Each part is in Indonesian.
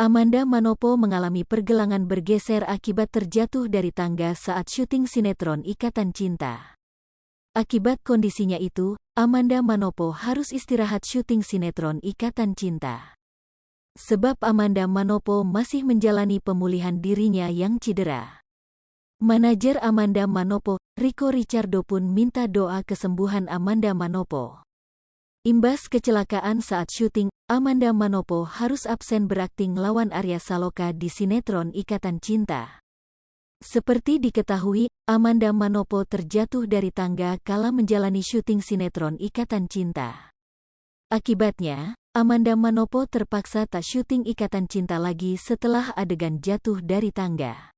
Amanda Manopo mengalami pergelangan bergeser akibat terjatuh dari tangga saat syuting sinetron Ikatan Cinta. Akibat kondisinya itu, Amanda Manopo harus istirahat syuting sinetron Ikatan Cinta. Sebab Amanda Manopo masih menjalani pemulihan dirinya yang cedera. Manajer Amanda Manopo, Rico Ricardo pun minta doa kesembuhan Amanda Manopo. Imbas kecelakaan saat syuting, Amanda Manopo harus absen berakting lawan Arya Saloka di sinetron Ikatan Cinta. Seperti diketahui, Amanda Manopo terjatuh dari tangga kala menjalani syuting sinetron Ikatan Cinta. Akibatnya, Amanda Manopo terpaksa tak syuting Ikatan Cinta lagi setelah adegan jatuh dari tangga.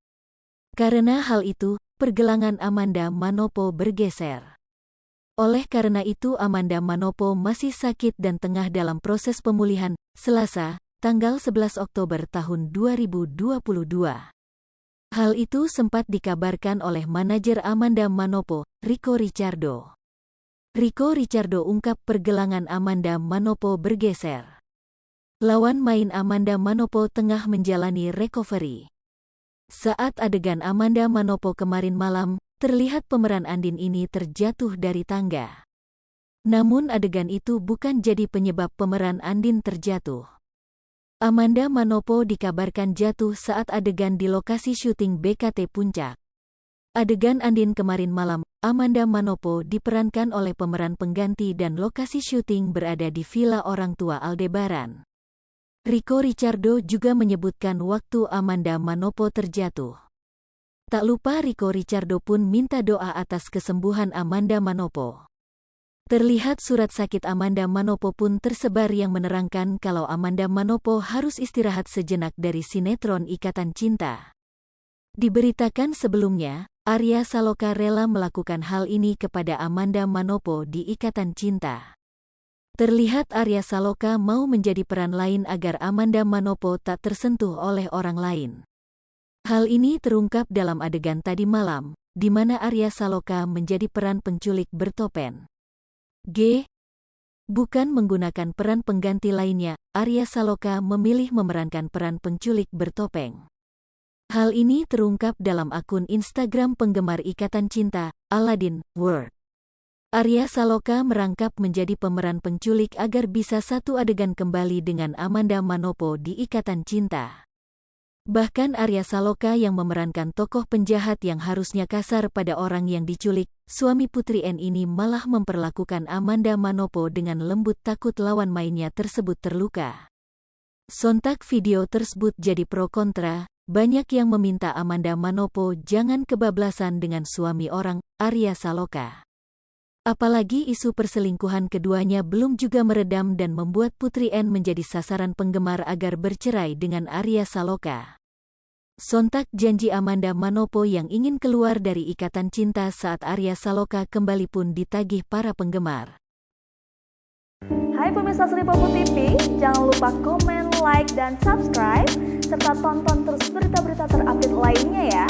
Karena hal itu, pergelangan Amanda Manopo bergeser. Oleh karena itu Amanda Manopo masih sakit dan tengah dalam proses pemulihan, Selasa, tanggal 11 Oktober tahun 2022. Hal itu sempat dikabarkan oleh manajer Amanda Manopo, Rico Ricardo. Rico Ricardo ungkap pergelangan Amanda Manopo bergeser. Lawan main Amanda Manopo tengah menjalani recovery. Saat adegan Amanda Manopo kemarin malam, terlihat pemeran Andin ini terjatuh dari tangga. Namun adegan itu bukan jadi penyebab pemeran Andin terjatuh. Amanda Manopo dikabarkan jatuh saat adegan di lokasi syuting BKT Puncak. Adegan Andin kemarin malam, Amanda Manopo diperankan oleh pemeran pengganti dan lokasi syuting berada di villa orang tua Aldebaran. Rico Ricardo juga menyebutkan waktu Amanda Manopo terjatuh. Tak lupa Rico Ricardo pun minta doa atas kesembuhan Amanda Manopo. Terlihat surat sakit Amanda Manopo pun tersebar yang menerangkan kalau Amanda Manopo harus istirahat sejenak dari sinetron Ikatan Cinta. Diberitakan sebelumnya, Arya Saloka rela melakukan hal ini kepada Amanda Manopo di Ikatan Cinta. Terlihat Arya Saloka mau menjadi peran lain agar Amanda Manopo tak tersentuh oleh orang lain. Hal ini terungkap dalam adegan tadi malam, di mana Arya Saloka menjadi peran penculik bertopeng. Bukan menggunakan peran pengganti lainnya, Arya Saloka memilih memerankan peran penculik bertopeng. Hal ini terungkap dalam akun Instagram penggemar Ikatan Cinta, Aladin World. Arya Saloka merangkap menjadi pemeran penculik agar bisa satu adegan kembali dengan Amanda Manopo di Ikatan Cinta. Bahkan Arya Saloka yang memerankan tokoh penjahat yang harusnya kasar pada orang yang diculik, suami Putri N ini malah memperlakukan Amanda Manopo dengan lembut takut lawan mainnya tersebut terluka. Sontak video tersebut jadi pro kontra, banyak yang meminta Amanda Manopo jangan kebablasan dengan suami orang, Arya Saloka. Apalagi isu perselingkuhan keduanya belum juga meredam dan membuat Putri N menjadi sasaran penggemar agar bercerai dengan Arya Saloka. Sontak janji Amanda Manopo yang ingin keluar dari Ikatan Cinta saat Arya Saloka kembali pun ditagih para penggemar. Hai pemirsa Sri Popo TV, jangan lupa komen, like, dan subscribe, serta tonton terus berita-berita terupdate lainnya ya.